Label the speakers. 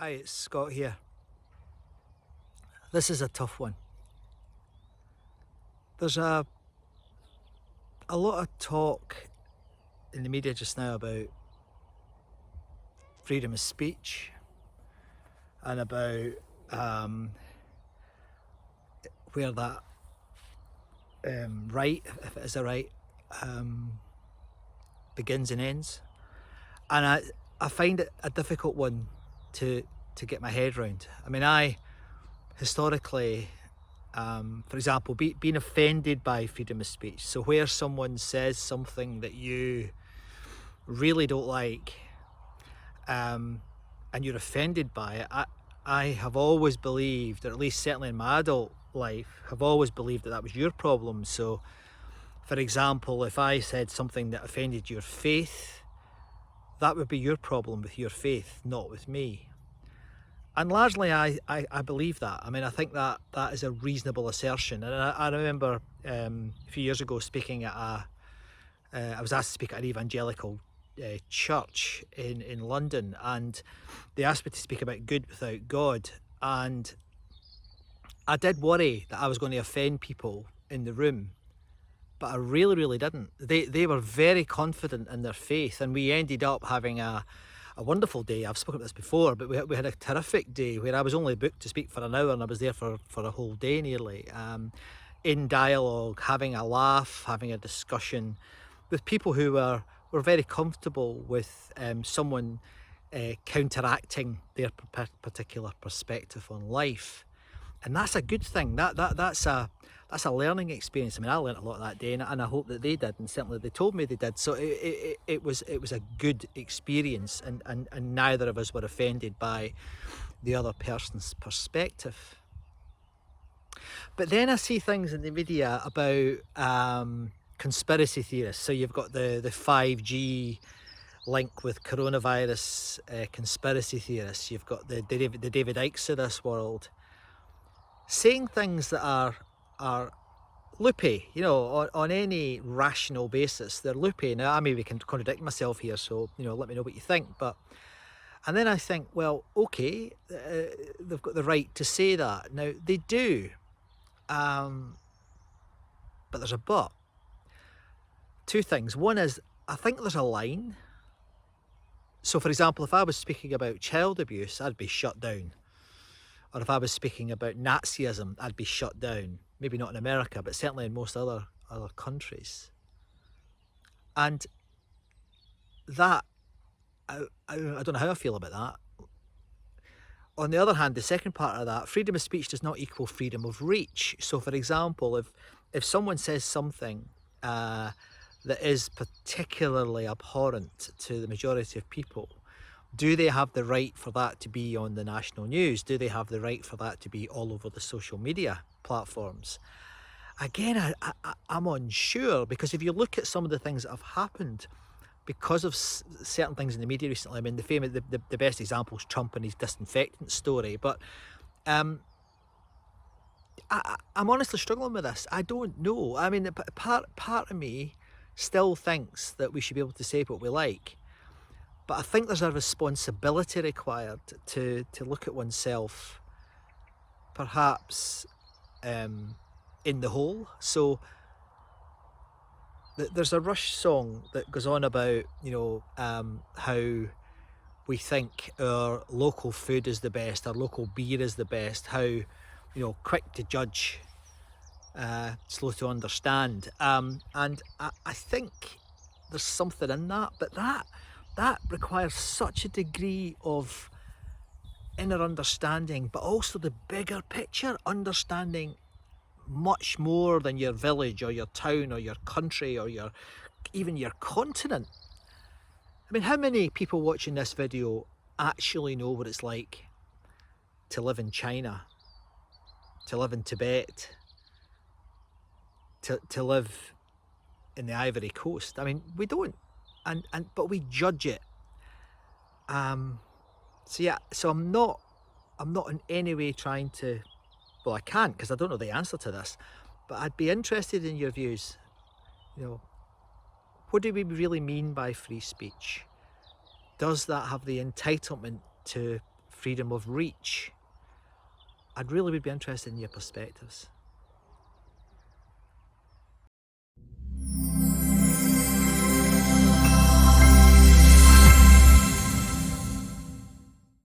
Speaker 1: Hi, it's Scott here. This is a tough one. There's a lot of talk in the media just now about freedom of speech and about where that right, if it is a right, begins and ends. And I find it a difficult one to get my head around. I mean, I historically, for example, being offended by freedom of speech. So where someone says something that you really don't like, and you're offended by it, I have always believed, or at least certainly in my adult life, have always believed that was your problem. So, for example, if I said something that offended your faith, that would be your problem with your faith, not with me. And largely I believe that. I mean, I think that is a reasonable assertion. And I remember a few years ago speaking at I was asked to speak at an evangelical church in London, and they asked me to speak about good without God. And I did worry that I was going to offend people in the room, but I really didn't. They were very confident in their faith, and we ended up having a wonderful day. I've spoken about this before, but we had a terrific day where I was only booked to speak for an hour and I was there for a whole day nearly, in dialogue, having a laugh, having a discussion with people who were very comfortable with someone counteracting their particular perspective on life. And that's a good thing. That's a learning experience. I mean, I learned a lot that day, and I hope that they did, and certainly they told me they did. So it was a good experience, and neither of us were offended by the other person's perspective. But then I see things in the media about conspiracy theorists. So you've got the 5G link with coronavirus conspiracy theorists. You've got the David Ickes of this world saying things that are loopy, on any rational basis. They're loopy. Now, I maybe can contradict myself here, so let me know what you think. And then I think, well, okay, they've got the right to say that. Now they do, but there's a but. Two things. One is, I think there's a line. So, for example, if I was speaking about child abuse, I'd be shut down. Or if I was speaking about Nazism, I'd be shut down. Maybe not in America, but certainly in most other countries. And that, I don't know how I feel about that. On the other hand, the second part of that, freedom of speech does not equal freedom of reach. So, for example, if someone says something that is particularly abhorrent to the majority of people, do they have the right for that to be on the national news? Do they have the right for that to be all over the social media platforms? Again, I'm unsure, because if you look at some of the things that have happened because of certain things in the media recently, I mean, the best example is Trump and his disinfectant story. But I'm honestly struggling with this. I don't know. I mean, part of me still thinks that we should be able to say what we like. But I think there's a responsibility required to look at oneself, perhaps in the whole. So there's a Rush song that goes on about, how we think our local food is the best, our local beer is the best, how, quick to judge, slow to understand. And I think there's something in that, but that requires such a degree of inner understanding, but also the bigger picture, understanding much more than your village or your town or your country or even your continent. I mean, how many people watching this video actually know what it's like to live in China, to live in Tibet, to live in the Ivory Coast? I mean, we don't. But we judge it. So I'm not in any way trying to, well, I can't, because I don't know the answer to this, but I'd be interested in your views. What do we really mean by free speech? Does that have the entitlement to freedom of reach. I'd really would be interested in your perspectives.